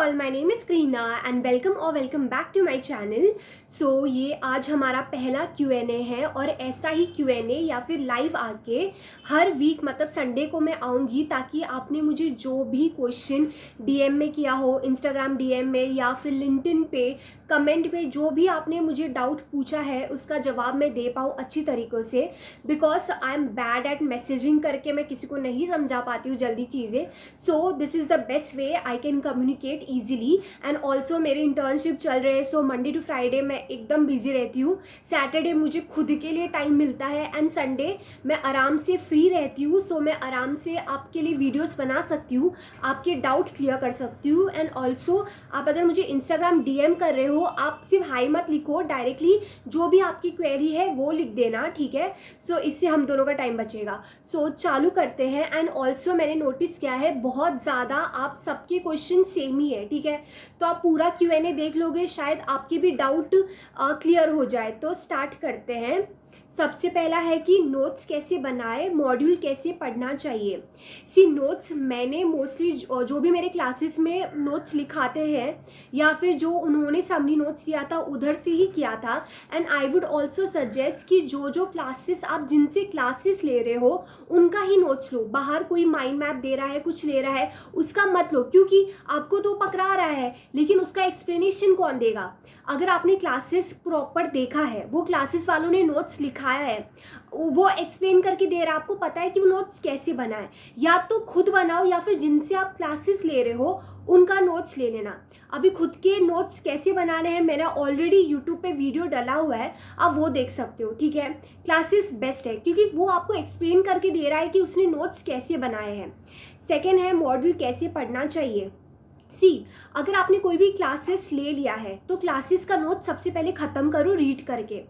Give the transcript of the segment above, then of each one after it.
All, my name is Kreena and welcome back to my channel. So ये आज हमारा पहला Q&A है और ऐसा ही Q&A या फिर लाइव आके हर वीक मतलब संडे को मैं आऊँगी, ताकि आपने मुझे जो भी क्वेश्चन DM में किया हो, इंस्टाग्राम DM में या फिर लिंक्डइन पे कमेंट में जो भी आपने मुझे डाउट पूछा है उसका जवाब मैं दे पाऊँ अच्छी तरीक़ों से। Because I am bad at messaging करके मैं किसी को नहीं समझा पाती हूँ जल्दी चीज़ें। So this is the best way I can communicate easily. And also मेरे इंटर्नशिप चल रहे हैं, सो मंडे टू फ्राइडे मैं एकदम बिजी रहती हूँ। सैटरडे मुझे खुद के लिए टाइम मिलता है एंड संडे मैं आराम से फ्री रहती हूँ। सो मैं आराम से आपके लिए वीडियोस बना सकती हूँ, आपके डाउट क्लियर कर सकती हूँ। एंड ऑल्सो आप अगर मुझे इंस्टाग्राम DM कर रहे हो, आप सिर्फ हाई मत लिखो, डायरेक्टली जो भी आपकी क्वेरी है वो लिख देना, ठीक है। सो इससे हम दोनों का टाइम बचेगा। सो चालू करते हैं। एंड ऑल्सो मैंने नोटिस किया है बहुत ज़्यादा आप सबके क्वेश्चन सेम ही है, ठीक है। तो आप पूरा Q&A देख लोगे, शायद आपके भी डाउट क्लियर हो जाए। तो स्टार्ट करते हैं। सबसे पहला है कि नोट्स कैसे बनाए, मॉड्यूल कैसे पढ़ना चाहिए। सी नोट्स मैंने मोस्टली जो भी मेरे क्लासेस में नोट्स लिखाते हैं या फिर जो उन्होंने समरी नोट्स दिया था उधर से ही किया था। And I would also suggest कि जो क्लासेस आप जिनसे क्लासेस ले रहे हो उनका ही नोट्स लो। बाहर कोई माइंड मैप दे रहा है, कुछ ले रहा है, उसका मत लो, क्योंकि आपको तो पकड़ा रहा है लेकिन उसका एक्सप्लेनेशन कौन देगा। अगर आपने क्लासेस प्रॉपर देखा है, वो क्लासेस वालों ने नोट्स लिखाया है, वो एक्सप्लेन करके दे रहा है, आपको पता है कि वो नोट्स कैसे बनाए, या तो खुद बनाओ या फिर जिनसे आप क्लासेस ले रहे हो उनका नोट्स ले लेना। अभी खुद के नोट्स कैसे बनाने हैं मेरा ऑलरेडी यूट्यूब पे वीडियो डला हुआ है, आप वो देख सकते हो, ठीक है। क्लासेस बेस्ट है क्योंकि वो आपको एक्सप्लेन करके दे रहा है कि उसने नोट्स कैसे बनाए हैं। सेकेंड है मॉड्यूल कैसे पढ़ना चाहिए। अगर आपने कोई भी क्लासेस ले लिया है तो क्लासेस का नोट सबसे पहले ख़त्म करो रीड करके,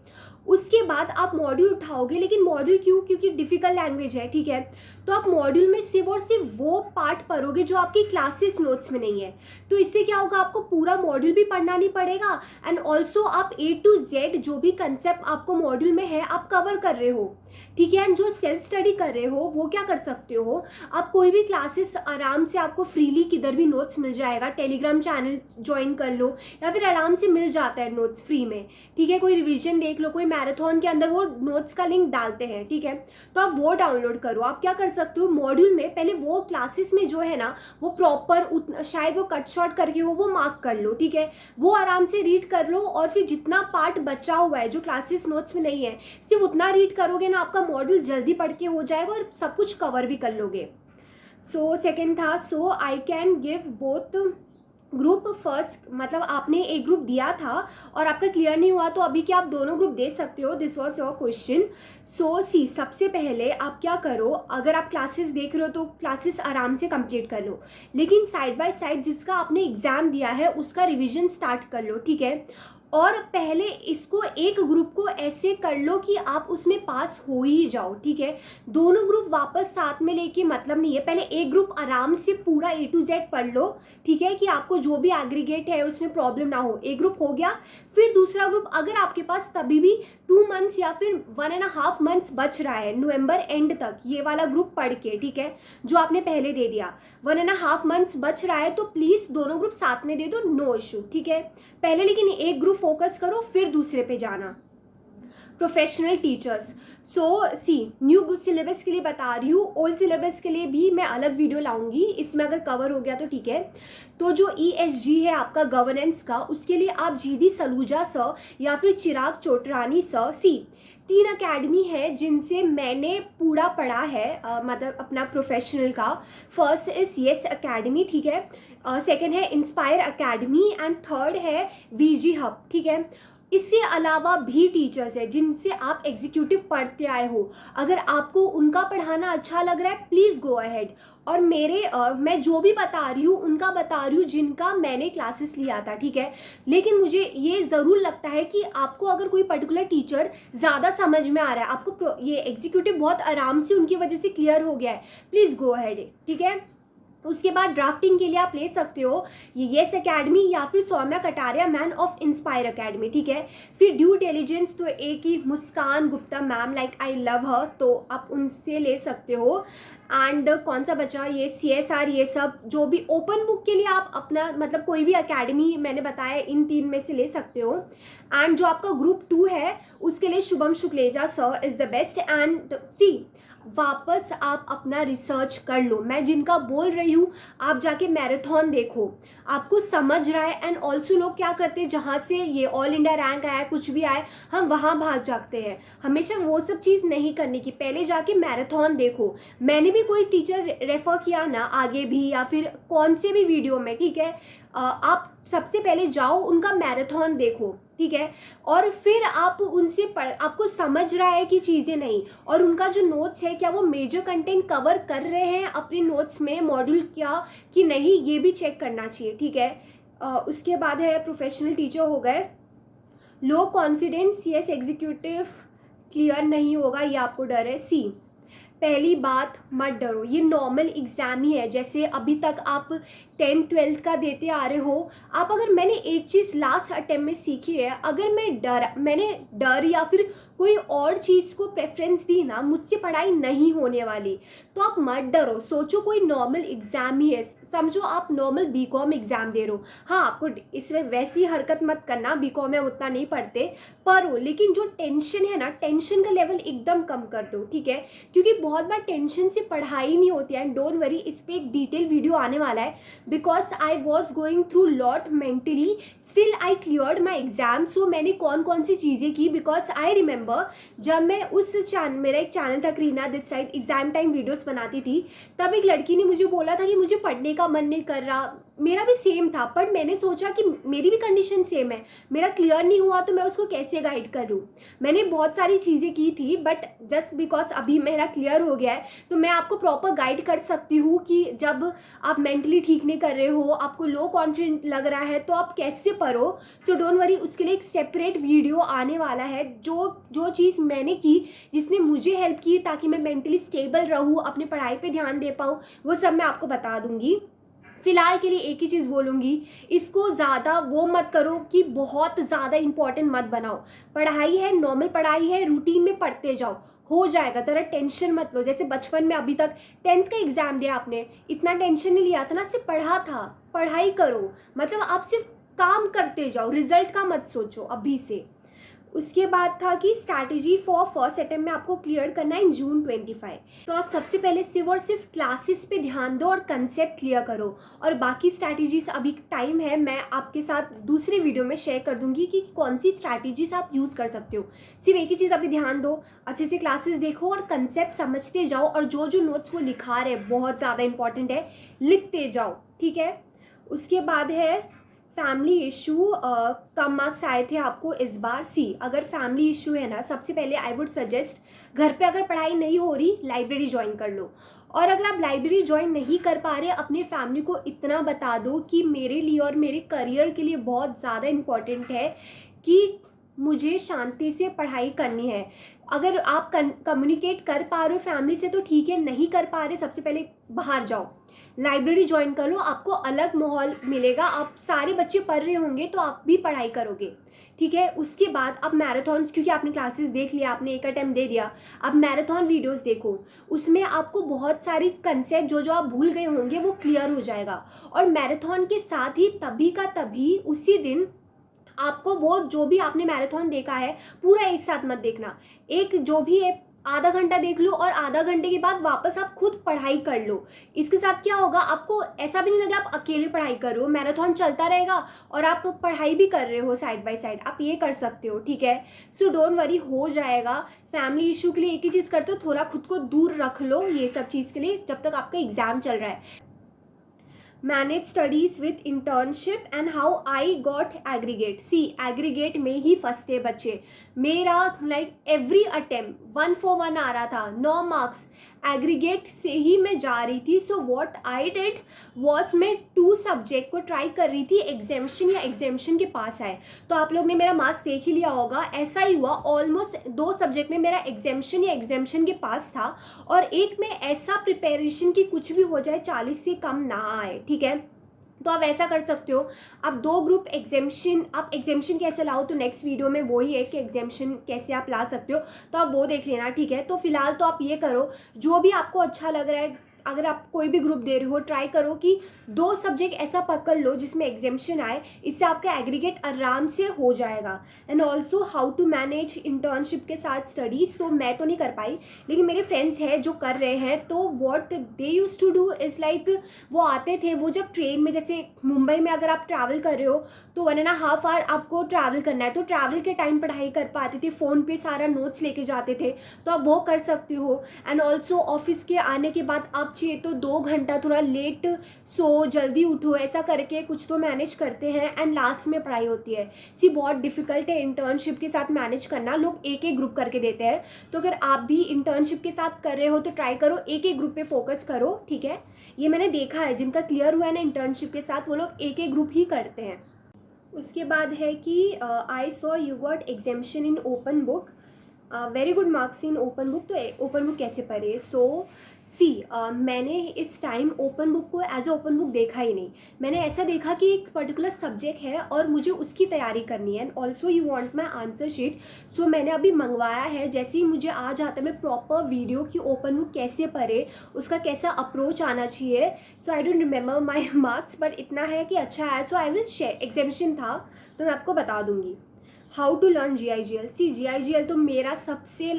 उसके बाद आप मॉड्यूल उठाओगे। लेकिन मॉड्यूल क्यों? क्योंकि डिफ़िकल्ट लैंग्वेज है, ठीक है। तो आप मॉड्यूल में सिर्फ और सिर्फ वो पार्ट पढ़ोगे जो आपकी क्लासेस नोट्स में नहीं है। तो इससे क्या होगा, आपको पूरा मॉड्यूल भी पढ़ना नहीं पड़ेगा एंड ऑल्सो आप A to Z जो भी कंसेप्ट आपको मॉड्यूल में है आप कवर कर रहे हो, ठीक है। एंड जो सेल्फ स्टडी कर रहे हो वो क्या कर सकते हो, आप कोई भी क्लासेस आराम से आपको फ्रीली किधर भी नोट्स मिल जाएगा। टेलीग्राम चैनल ज्वाइन कर लो या फिर आराम से मिल जाता है नोट्स फ्री में, ठीक है। कोई रिवीजन देख लो, कोई मैराथन के अंदर वो नोट्स का लिंक डालते हैं, ठीक है। तो आप वो डाउनलोड करो। आप क्या कर सकते हो, मॉड्यूल में पहले वो क्लासेस में जो है ना वो प्रॉपर शायद वो कट शॉर्ट करके हो वो मार्क कर लो, ठीक है। वो आराम से रीड कर लो और फिर जितना पार्ट बचा हुआ है जो क्लासेस नोट्स में नहीं है सिर्फ उतना रीड करोगे ना, आपका मॉड्यूल जल्दी पढ़ के हो जाएगा और सब कुछ कवर भी कर लोगे। सो सेकेंड था, so I can give both group first, मतलब आपने एक ग्रुप दिया था और आपका क्लियर नहीं हुआ तो अभी क्या आप दोनों ग्रुप दे सकते हो, दिस वॉज योर क्वेश्चन। सो सबसे पहले आप क्या करो, अगर आप क्लासेस देख रहे हो तो क्लासेस आराम से कंप्लीट कर लो, लेकिन साइड बाय साइड जिसका आपने एग्जाम दिया है उसका रिवीजन स्टार्ट कर लो, ठीक है। और पहले इसको एक ग्रुप को ऐसे कर लो कि आप उसमें पास हो ही जाओ, ठीक है। दोनों ग्रुप वापस साथ में लेके मतलब नहीं है, पहले एक ग्रुप आराम से पूरा A to Z पढ़ लो, ठीक है, कि आपको जो भी एग्रीगेट है उसमें प्रॉब्लम ना हो। एक ग्रुप हो गया, फिर दूसरा ग्रुप अगर आपके पास तभी भी 2 मंथ्स या फिर 1.5 मंथ्स बच रहा है नवंबर एंड तक, ये वाला ग्रुप पढ़ के, ठीक है, जो आपने पहले दे दिया, 1.5 मंथ्स बच रहा है तो प्लीज़ दोनों ग्रुप साथ में दे दो, नो इशू, ठीक है। पहले लेकिन एक ग्रुप फोकस करो फिर दूसरे पे जाना। प्रोफेशनल टीचर्स, न्यू सिलेबस के लिए बता रही हूँ, ओल्ड सिलेबस के लिए भी मैं अलग वीडियो लाऊंगी, इसमें अगर कवर हो गया तो ठीक है। तो जो ESG है आपका गवर्नेंस का, उसके लिए आप GD सलूजा सर या फिर चिराग चोटरानी सर, 3 अकेडमी है जिनसे मैंने पूरा पढ़ा है, मतलब अपना प्रोफेशनल का। फर्स्ट इज येस अकेडमी, ठीक है। सेकेंड है इंस्पायर अकेडमी एंड थर्ड है VG हब, ठीक है। इससे अलावा भी टीचर्स है जिनसे आप एग्जीक्यूटिव पढ़ते आए हो, अगर आपको उनका पढ़ाना अच्छा लग रहा है प्लीज़ गो अहेड। और मैं जो भी बता रही हूँ उनका बता रही हूँ जिनका मैंने क्लासेस लिया था, ठीक है। लेकिन मुझे ये ज़रूर लगता है कि आपको अगर कोई पर्टिकुलर टीचर ज़्यादा समझ में आ रहा है, आपको ये एग्जीक्यूटिव बहुत आराम से उनकी वजह से क्लियर हो गया है, प्लीज़ गो अहेड, ठीक है। उसके बाद ड्राफ्टिंग के लिए आप ले सकते हो येस एकेडमी या फिर Saumya Kataria man of inspire academy, ठीक है। फिर ड्यू डिलिजेंस तो एक ही Muskan Gupta ma'am, like I love her, तो आप उनसे ले सकते हो। एंड कौन सा बचा, ये CSR, ये सब जो भी ओपन बुक के लिए आप अपना मतलब कोई भी एकेडमी मैंने बताया इन 3 में से ले सकते हो। एंड जो आपका ग्रुप 2 है उसके लिए Shubham Shukleja sir is the best. And see वापस आप अपना रिसर्च कर लो, मैं जिनका बोल रही हूँ आप जाके मैराथन देखो, आपको समझ रहा है। एंड ऑल्सो लोग क्या करते हैं, जहाँ से ये ऑल इंडिया रैंक आया कुछ भी आए हम वहाँ भाग जाते हैं, हमेशा वो सब चीज़ नहीं करने की, पहले जाके मैराथन देखो। मैंने भी कोई टीचर रेफर किया ना आगे भी या फिर कौन से भी वीडियो में, ठीक है, आप सबसे पहले जाओ उनका मैराथन देखो, ठीक है, और फिर आप उनसे आपको समझ रहा है कि चीज़ें नहीं, और उनका जो नोट्स है क्या वो मेजर कंटेंट कवर कर रहे हैं अपने नोट्स में मॉड्यूल क्या कि नहीं, ये भी चेक करना चाहिए, ठीक है। उसके बाद है प्रोफेशनल टीचर हो गए। Low confidence, yes executive clear नहीं होगा, ये आपको डर है। सी पहली बात मत डरो, ये नॉर्मल एग्ज़ाम ही है, जैसे अभी तक आप 10th 12th का देते आ रहे हो आप। अगर मैंने एक चीज़ लास्ट अटेम्प्ट में सीखी है, अगर मैंने डर या फिर कोई और चीज़ को प्रेफरेंस दी ना, मुझसे पढ़ाई नहीं होने वाली, तो आप मत डरो, सोचो कोई नॉर्मल एग्ज़ाम ही है, समझो आप नॉर्मल BCom एग्ज़ाम दे रहे हो। हाँ, आपको इसमें वैसी हरकत मत करना, BCom में उतना नहीं पढ़ते पढ़ो, लेकिन जो टेंशन है ना, टेंशन का लेवल एकदम कम कर दो, ठीक है, क्योंकि बहुत बार टेंशन से पढ़ाई नहीं होती है। एंड डोंट वरी, इस पर एक डिटेल वीडियो आने वाला है, because I was going through lot mentally, still I cleared my exam. So मैंने कौन कौन सी चीज़ें की, बिकॉज आई रिमेंबर जब मैं उस चैनल, मेरा एक चैनल था Kareena this side, exam time videos बनाती थी, तब एक लड़की ने मुझे बोला था कि मुझे पढ़ने का मन नहीं कर रहा, मेरा भी सेम था, पर मैंने सोचा कि मेरी भी कंडीशन सेम है, मेरा क्लियर नहीं हुआ तो मैं उसको कैसे गाइड करूँ। मैंने बहुत सारी चीज़ें की थी, बट जस्ट बिकॉज अभी मेरा क्लियर हो गया है तो मैं आपको प्रॉपर गाइड कर सकती हूँ कि जब आप मेंटली ठीक नहीं कर रहे हो, आपको लो कॉन्फिडेंट लग रहा है, तो आप कैसे पढ़ो। सो डोंट वरी, उसके लिए एक सेपरेट वीडियो आने वाला है, जो चीज़ मैंने की जिसने मुझे हेल्प की ताकि मैं मेंटली स्टेबल रहूँ, अपनी पढ़ाई पर ध्यान दे पाऊँ, वो सब मैं आपको बता दूँगी। फिलहाल के लिए एक ही चीज़ बोलूँगी, इसको ज़्यादा वो मत करो कि बहुत ज़्यादा इंपॉर्टेंट मत बनाओ। पढ़ाई है, नॉर्मल पढ़ाई है, रूटीन में पढ़ते जाओ, हो जाएगा, ज़रा टेंशन मत लो। जैसे बचपन में अभी तक 10th का एग्ज़ाम दिया आपने, इतना टेंशन नहीं लिया था ना, सिर्फ पढ़ा था, पढ़ाई करो, मतलब आप सिर्फ काम करते जाओ, रिजल्ट का मत सोचो अभी से। उसके बाद था कि स्ट्रैटेजी फॉर फर्स्ट अटेम्प्ट में आपको क्लियर करना है इन जून 25। तो आप सबसे पहले सिर्फ और सिर्फ क्लासेस पे ध्यान दो और कंसेप्ट क्लियर करो, और बाकी स्ट्रैटेजीज अभी टाइम है, मैं आपके साथ दूसरे वीडियो में शेयर कर दूंगी कि कौन सी स्ट्रैटेजीज आप यूज़ कर सकते हो। सिर्फ एक ही चीज़ अभी ध्यान दो, अच्छे से क्लासेस देखो और कंसेप्ट समझते जाओ, और जो जो नोट्स वो लिखा रहे बहुत ज़्यादा इंपॉर्टेंट है, लिखते जाओ, ठीक है। उसके बाद है फैमिली इशू, कम मार्क्स आए थे आपको इस बार। सी अगर फैमिली इशू है ना, सबसे पहले आई वुड सजेस्ट घर पे अगर पढ़ाई नहीं हो रही, लाइब्रेरी ज्वाइन कर लो। और अगर आप लाइब्रेरी ज्वाइन नहीं कर पा रहे, अपने फैमिली को इतना बता दो कि मेरे लिए और मेरे करियर के लिए बहुत ज़्यादा इम्पॉर्टेंट है कि मुझे शांति से पढ़ाई करनी है। अगर आप कम्युनिकेट कर पा रहे हो फैमिली से तो ठीक है, नहीं कर पा रहे, सबसे पहले बाहर जाओ, लाइब्रेरी ज्वाइन कर लो, आपको अलग माहौल मिलेगा, आप सारे बच्चे पढ़ रहे होंगे तो आप भी पढ़ाई करोगे, ठीक है। उसके बाद अब मैराथन्स, क्योंकि आपने क्लासेस देख लिया, आपने एक अटेम्प्ट दे दिया, अब मैराथन वीडियोस देखो, उसमें आपको बहुत सारी कंसेप्ट जो जो आप भूल गए होंगे वो क्लियर हो जाएगा। और मैराथन के साथ ही तभी का तभी उसी दिन आपको वो जो भी आपने मैराथन देखा है पूरा एक साथ मत देखना, एक जो भी है आधा घंटा देख लो, और आधा घंटे के बाद वापस आप खुद पढ़ाई कर लो। इसके साथ क्या होगा, आपको ऐसा भी नहीं लगे आप अकेले पढ़ाई कर रहे हो, मैराथन चलता रहेगा और आप पढ़ाई भी कर रहे हो साइड बाय साइड, आप ये कर सकते हो, ठीक है। सो डोंट वरी, हो जाएगा। फैमिली इशू के लिए एक ही चीज़ करते हो, थोड़ा खुद को दूर रख लो ये सब चीज़ के लिए जब तक आपका एग्जाम चल रहा है। Manage studies with internship and how I got aggregate. See aggregate में ही फंसते बच्चे, मेरा लाइक एवरी अटेम्प्ट 1 for 1 आ रहा था, 9 मार्क्स, एग्रीगेट से ही मैं जा रही थी। So what I did was मैं 2 सब्जेक्ट को ट्राई कर रही थी, एग्जामिशन या एग्जामिशन के पास आए। तो आप लोग ने मेरा मार्क्स देख ही लिया होगा, ऐसा ही हुआ। ऑलमोस्ट 2 सब्जेक्ट में मेरा एग्जामिशन या एग्जामिशन के पास था, और एक में ऐसा प्रिपरेशन की कुछ भी हो जाए 40 से कम ना आए, ठीक है। तो आप ऐसा कर सकते हो, आप 2 ग्रुप एग्जामिशन, आप एग्जामिशन कैसे लाओ तो नेक्स्ट वीडियो में वही है कि एग्जामिशन कैसे आप ला सकते हो, तो आप वो देख लेना, ठीक है। तो फिलहाल तो आप ये करो, जो भी आपको अच्छा लग रहा है, अगर आप कोई भी ग्रुप दे रहे हो ट्राई करो कि 2 सब्जेक्ट ऐसा पकड़ लो जिसमें एग्जामिशन आए, इससे आपका एग्रीगेट आराम से हो जाएगा। And also how to manage internship के साथ स्टडीज, तो मैं तो नहीं कर पाई, लेकिन मेरे फ्रेंड्स हैं जो कर रहे हैं। तो what they use to do is like, वो आते थे, वो जब ट्रेन में, जैसे मुंबई में अगर आप ट्रैवल कर रहे हो तो 1.5 आवर आपको ट्रैवल करना है, तो ट्रैवल के टाइम पढ़ाई कर पाते थे, फ़ोन पे सारा नोट्स लेके जाते थे, तो आप वो कर सकते हो। एंड ऑल्सो ऑफिस के आने के बाद आप चाहिए तो 2 घंटा थोड़ा लेट सो जल्दी उठो, ऐसा करके कुछ तो मैनेज करते हैं। एंड लास्ट में पढ़ाई होती है। सी बहुत डिफिकल्ट है इंटर्नशिप के साथ मैनेज करना, लोग एक एक ग्रुप करके देते हैं। तो अगर आप भी इंटर्नशिप के साथ कर रहे हो तो ट्राई करो एक एक ग्रुप पे फोकस करो, ठीक है। ये मैंने देखा है, जिनका क्लियर हुआ है ना इंटर्नशिप के साथ, वो लोग एक एक ग्रुप ही करते हैं। उसके बाद है कि I saw you got examination in open book, very good marks in open book. तो ओपन बुक कैसे पढ़े? सो सी मैंने इस टाइम ओपन बुक को एज ए ओपन बुक देखा ही नहीं। मैंने ऐसा देखा कि एक पर्टिकुलर सब्जेक्ट है और मुझे उसकी तैयारी करनी है। And also you want my answer sheet, so मैंने अभी मंगवाया है। जैसे ही मुझे आ जाता है मैं प्रॉपर वीडियो की ओपन बुक कैसे पढ़े, उसका कैसा अप्रोच आना चाहिए। So I don't remember my marks, पर इतना है कि अच्छा है। सो आई विल शेयर, एग्जामिशन था तो मैं आपको बता दूंगी। How to learn GIGL। See GIGL तो मेरा सबसे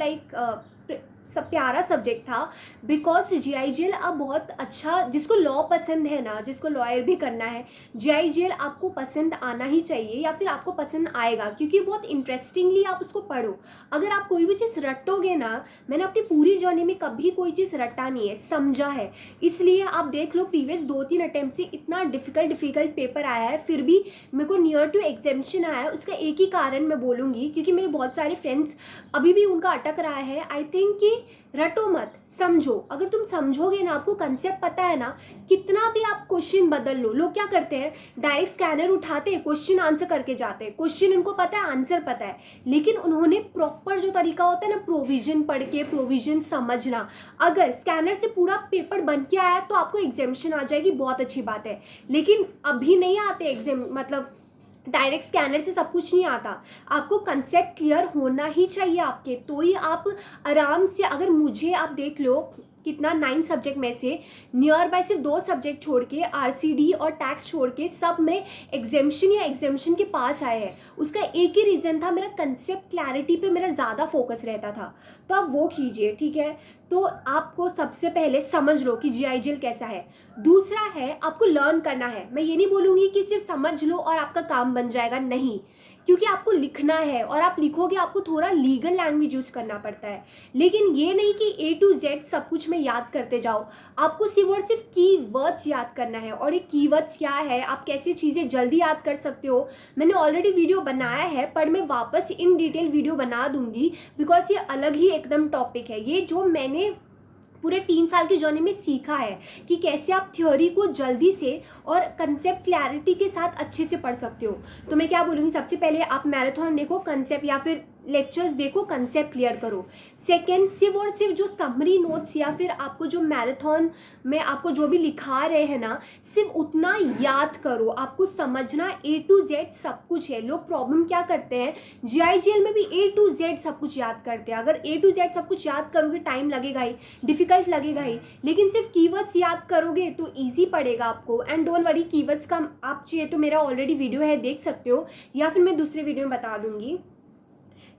सब प्यारा सब्जेक्ट था, बिकॉज GIGL अब बहुत अच्छा, जिसको लॉ पसंद है ना, जिसको लॉयर भी करना है, GIGL आपको पसंद आना ही चाहिए, या फिर आपको पसंद आएगा, क्योंकि बहुत इंटरेस्टिंगली आप उसको पढ़ो। अगर आप कोई भी चीज़ रटोगे ना, मैंने अपनी पूरी जर्नी में कभी कोई चीज़ रटा नहीं है, समझा है। इसलिए आप देख लो प्रीवियस 2-3 अटेम्प्ट से इतना डिफिकल्ट पेपर आया है, फिर भी मेरे को नियर टू एग्जामिशन आया है। उसका एक ही कारण मैं बोलूँगी, क्योंकि मेरे बहुत सारे फ्रेंड्स अभी भी उनका अटक रहा है। आई थिंक कि रटो मत, समझो। अगर तुम समझोगे ना, आपको कंसेप्ट पता है ना, कितना भी आप क्वेश्चन बदल लो। लोग क्या करते हैं, डायरेक्ट स्कैनर उठाते, क्वेश्चन आंसर करके जाते हैं। क्वेश्चन उनको पता है, आंसर पता है, लेकिन उन्होंने प्रॉपर जो तरीका होता है ना, प्रोविजन पढ़ के, प्रोविजन समझना। अगर स्कैनर से पूरा पेपर बन के आया तो आपको एग्जामिशन आ जाएगी, बहुत अच्छी बात है। लेकिन अभी नहीं आते एग्जाम, मतलब डायरेक्ट स्कैनर से सब कुछ नहीं आता। आपको कंसेप्ट क्लियर होना ही चाहिए आपके, तो ही आप आराम से, अगर मुझे आप देख लो कितना 9 सब्जेक्ट में से नियर बाय सिर्फ 2 सब्जेक्ट छोड़ के, RCD और टैक्स छोड़ के, सब में एग्जामिशन या एग्जामिशन के पास आए हैं। उसका एक ही रीज़न था, मेरा कंसेप्ट क्लैरिटी पे मेरा ज़्यादा फोकस रहता था। तो आप वो कीजिए, ठीक है। तो आपको सबसे पहले समझ लो कि GIGL कैसा है। दूसरा है, आपको लर्न करना है। मैं ये नहीं बोलूँगी कि सिर्फ समझ लो और आपका काम बन जाएगा, नहीं, क्योंकि आपको लिखना है, और आप लिखोगे आपको थोड़ा लीगल लैंग्वेज यूज़ करना पड़ता है। लेकिन ये नहीं कि A to Z सब कुछ में याद करते जाओ। आपको सिर्फ और सिर्फ कीवर्ड्स याद करना है। और ये कीवर्ड्स क्या है, आप कैसे चीज़ें जल्दी याद कर सकते हो, मैंने ऑलरेडी वीडियो बनाया है, पर मैं वापस इन डिटेल वीडियो बना दूंगी, बिकॉज ये अलग ही एकदम टॉपिक है। ये जो मैंने पूरे 3 साल की जर्नी में सीखा है कि कैसे आप थ्योरी को जल्दी से और कंसेप्ट क्लैरिटी के साथ अच्छे से पढ़ सकते हो। तो मैं क्या बोलूँगी, सबसे पहले आप मैराथन देखो, कंसेप्ट या फिर लेक्चर्स देखो, कंसेप्ट क्लियर करो। सेकेंड, सिर्फ और सिर्फ जो समरी नोट्स या फिर आपको जो मैराथन में आपको जो भी लिखा रहे हैं ना, सिर्फ उतना याद करो। आपको समझना A to Z सब कुछ है। लोग प्रॉब्लम क्या करते हैं, GIGL में भी A to Z सब कुछ याद करते हैं। अगर A to Z सब कुछ याद करोगे टाइम लगेगा ही, डिफिकल्ट लगेगा ही, लेकिन सिर्फ कीवर्ड्स याद करोगे तो ईजी पड़ेगा आपको। एंड डोंट वरी, कीवर्ड्स का आप चाहिए तो मेरा ऑलरेडी वीडियो है, देख सकते हो, या फिर मैं दूसरे वीडियो में बता दूंगी।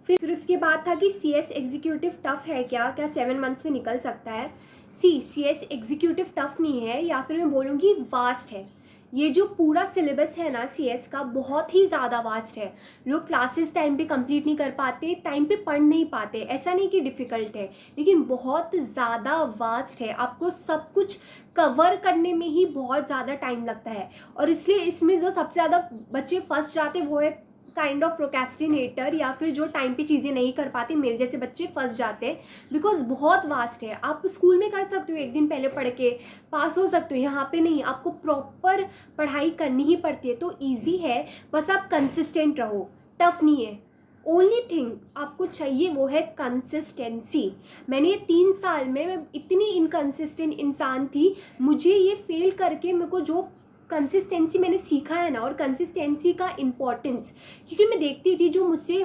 फिर उसके बाद था कि CS एग्जीक्यूटिव टफ है क्या 7 मंथ्स में निकल सकता है? CS एग्जीक्यूटिव टफ नहीं है, या फिर मैं बोलूँगी वास्ट है। ये जो पूरा सिलेबस है ना CS का, बहुत ही ज़्यादा वास्ट है। लोग क्लासेस टाइम पे कंप्लीट नहीं कर पाते, टाइम पे पढ़ नहीं पाते। ऐसा नहीं कि डिफ़िकल्ट है, लेकिन बहुत ज़्यादा वास्ट है। आपको सब कुछ कवर करने में ही बहुत ज़्यादा टाइम लगता है, और इसलिए इसमें जो सबसे ज़्यादा बच्चे फंस जाते वो है काइंड ऑफ प्रोक्रेस्टिनेटर या फिर जो टाइम पे चीज़ें नहीं कर पाते, मेरे जैसे बच्चे फंस जाते हैं, बिकॉज बहुत वास्ट है। आप स्कूल में कर सकते हो, एक दिन पहले पढ़ के पास हो सकते हो, यहाँ पे नहीं, आपको प्रॉपर पढ़ाई करनी ही पड़ती है। तो ईजी है, बस आप कंसिस्टेंट रहो, टफ नहीं है। ओनली थिंग आपको चाहिए वो है कंसिस्टेंसी। मैंने ये 3 साल में मैं इतनी इनकंसिस्टेंट इंसान थी, मुझे ये फेल करके मेरे को जो कंसिस्टेंसी मैंने सीखा है ना, और कंसिस्टेंसी का इम्पोर्टेंस, क्योंकि मैं देखती थी जो मुझसे,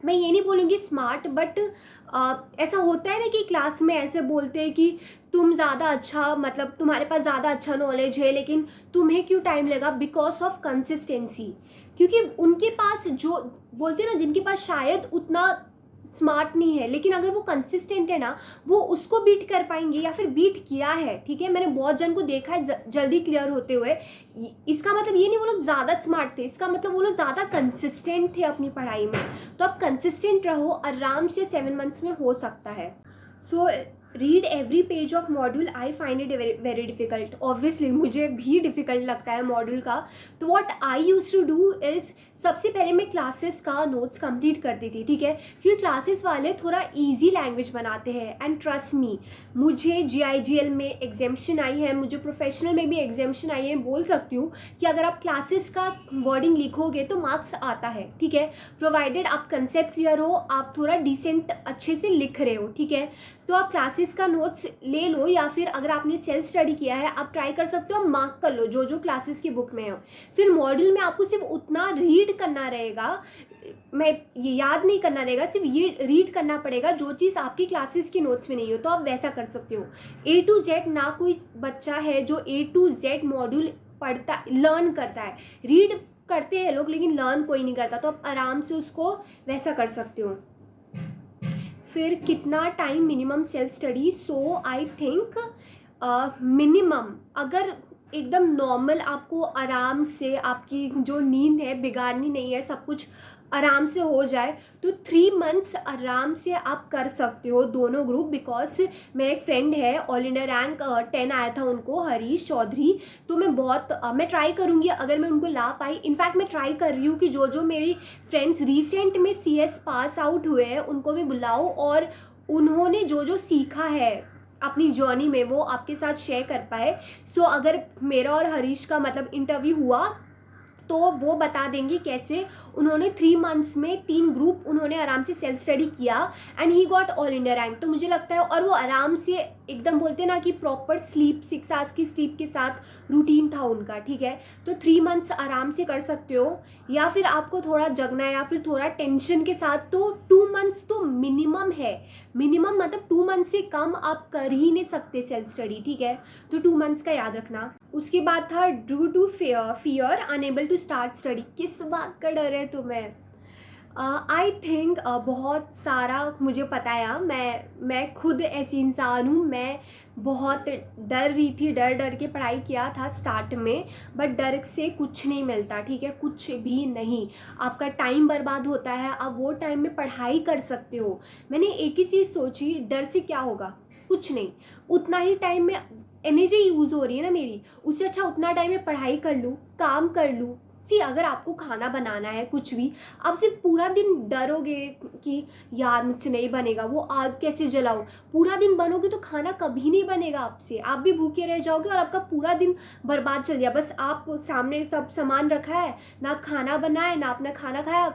मैं ये नहीं बोलूँगी स्मार्ट, बट ऐसा होता है ना कि क्लास में ऐसे बोलते हैं कि तुम ज़्यादा अच्छा, मतलब तुम्हारे पास ज़्यादा अच्छा नॉलेज है, लेकिन तुम्हें क्यों टाइम लगा, बिकॉज ऑफ कंसिस्टेंसी। क्योंकि उनके पास जो बोलते हैं ना, जिनके पास शायद उतना स्मार्ट नहीं है, लेकिन अगर वो कंसिस्टेंट है ना, वो उसको बीट कर पाएंगे या फिर बीट किया है। ठीक है, मैंने बहुत जन को देखा है जल्दी क्लियर होते हुए। इसका मतलब ये नहीं वो लोग ज़्यादा स्मार्ट थे, इसका मतलब वो लोग ज़्यादा कंसिस्टेंट थे अपनी पढ़ाई में। तो आप कंसिस्टेंट रहो, आराम से 7 मंथ्स में हो सकता है। So read every page of module, I find it very difficult. Obviously मुझे भी डिफ़िकल्ट लगता है मॉड्यूल का। तो what I use to do is, सबसे पहले मैं क्लासेस का नोट्स कंप्लीट करती थी। ठीक है, क्योंकि क्लासेस वाले थोड़ा इजी लैंग्वेज बनाते हैं। एंड ट्रस्ट मी, मुझे GIGL में एग्जाम्शन आई है, मुझे प्रोफेशनल में भी एग्जाम्शन आई है। बोल सकती हूँ कि अगर आप क्लासेस का वर्डिंग लिखोगे तो मार्क्स आता है। ठीक है, प्रोवाइडेड आप कंसेप्ट क्लियर हो, आप थोड़ा डिसेंट अच्छे से लिख रहे हो। ठीक है, तो आप क्लासेस का नोट्स ले लो, या फिर अगर आपने सेल्फ स्टडी किया है आप ट्राई कर सकते हो, मार्क कर लो जो जो क्लासेस की बुक में हो। फिर मॉड्यूल में आपको सिर्फ उतना रीड करना रहेगा, मैं ये याद नहीं करना रहेगा, सिर्फ ये रीड करना पड़ेगा जो चीज़ आपकी क्लासेस की नोट्स में नहीं हो। तो आप वैसा कर सकते हो। A to Z, ना कोई बच्चा है जो A to Z मॉड्यूल पढ़ता, लर्न करता है। रीड करते हैं लोग, लेकिन लर्न कोई नहीं करता। तो आप आराम से उसको वैसा कर सकते हो। फिर कितना time minimum self study? So I think minimum, अगर एकदम नॉर्मल आपको आराम से आपकी जो नींद है बिगाड़नी नहीं है, सब कुछ आराम से हो जाए, तो 3 मंथ्स आराम से आप कर सकते हो दोनों ग्रुप। बिकॉज मेरा एक फ्रेंड है, ऑल इंडिया रैंक 10 आया था उनको, हरीश चौधरी। तो मैं ट्राई करूँगी अगर मैं उनको ला पाई। इनफैक्ट मैं ट्राई कर रही हूँ कि जो जो मेरी फ्रेंड्स रिसेंट में CS पास आउट हुए हैं उनको भी बुलाओ, और उन्होंने जो जो सीखा है अपनी जर्नी में वो आपके साथ शेयर कर पाए। सो अगर मेरा और हरीश का मतलब इंटरव्यू हुआ तो वो बता देंगे कैसे उन्होंने 3 मंथ्स में 3 ग्रुप उन्होंने आराम से सेल्फ स्टडी किया, and he got all India rank. तो मुझे लगता है, और वो आराम से एकदम बोलते हैं ना कि प्रॉपर स्लीप, 6 आवर्स की स्लीप के साथ रूटीन था उनका। ठीक है, तो 3 मंथ्स आराम से कर सकते हो। या फिर आपको थोड़ा जगना है या फिर थोड़ा टेंशन के साथ, तो 2 मंथ्स तो मिनिमम है। मिनिमम मतलब 2 मंथ्स से कम आप कर ही नहीं सकते सेल्फ स्टडी। ठीक है, तो 2 मंथ्स का याद रखना। उसके बाद था due to fear unable to start study. किस बात का डर है तुम्हें? आई थिंक बहुत सारा मुझे पता है। मैं खुद ऐसी इंसान हूँ, मैं बहुत डर रही थी, डर डर के पढ़ाई किया था स्टार्ट में, बट डर से कुछ नहीं मिलता। ठीक है, कुछ भी नहीं, आपका टाइम बर्बाद होता है, आप वो टाइम में पढ़ाई कर सकते हो। मैंने एक ही चीज़ सोची, डर से क्या होगा? कुछ नहीं। उतना ही टाइम में एनर्जी यूज़ हो रही है ना मेरी, उससे अच्छा उतना टाइम में पढ़ाई कर लूँ, काम कर लूँ। अगर आपको खाना बनाना है कुछ भी, आप सिर्फ पूरा दिन डरोगे कि यार मुझसे नहीं बनेगा, वो आग कैसे जलाओ, पूरा दिन बनोगे तो खाना कभी नहीं बनेगा आपसे, आप भी भूखे रह जाओगे और आपका पूरा दिन बर्बाद चल गया। बस आप सामने सब सामान रखा है, ना खाना बना है, ना आपने खाना खाया,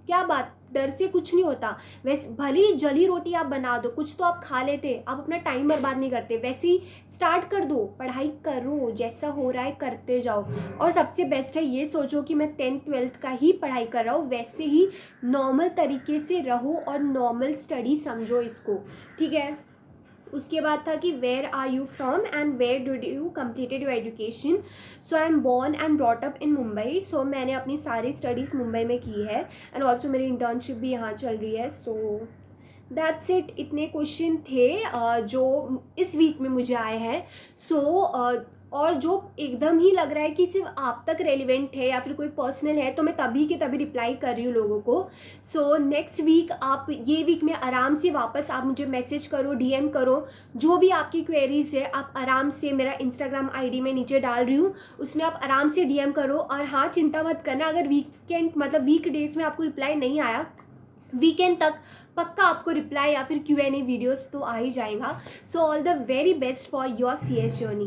क्या बात? डर से कुछ नहीं होता। वैसे भले ही जली रोटी आप बना दो, कुछ तो आप खा लेते, आप अपना टाइम बर्बाद नहीं करते। वैसे ही स्टार्ट कर दो, पढ़ाई करो, जैसा हो रहा है करते जाओ। और सबसे बेस्ट है ये सोचो कि मैं 10th 12th का ही पढ़ाई कर रहा हूँ, वैसे ही नॉर्मल तरीके से रहो और नॉर्मल स्टडी समझो इसको। ठीक है, उसके बाद था कि where are you from and where did you completed your education? So I am born and brought up in Mumbai. So मैंने अपनी सारी स्टडीज़ मुंबई में की है, एंड ऑल्सो मेरी इंटर्नशिप भी यहाँ चल रही है। So that's it. इतने क्वेश्चन थे जो इस वीक में मुझे आए हैं। सो और जो एकदम ही लग रहा है कि सिर्फ आप तक रेलिवेंट है या फिर कोई पर्सनल है, तो मैं तभी के तभी रिप्लाई कर रही हूँ लोगों को। सो नेक्स्ट वीक आप, ये वीक में आराम से वापस आप मुझे मैसेज करो, डीएम करो, जो भी आपकी क्वेरीज है आप आराम से, मेरा इंस्टाग्राम आईडी में नीचे डाल रही हूँ, उसमें आप आराम से डीएम करो। और हाँ, चिंता मत करना, अगर वीकेंड मतलब वीक डेज में आपको रिप्लाई नहीं आया, वीकेंड तक पक्का आपको रिप्लाई या फिर Q&A वीडियोस तो आ ही जाएगा। So all the very best for your CS journey.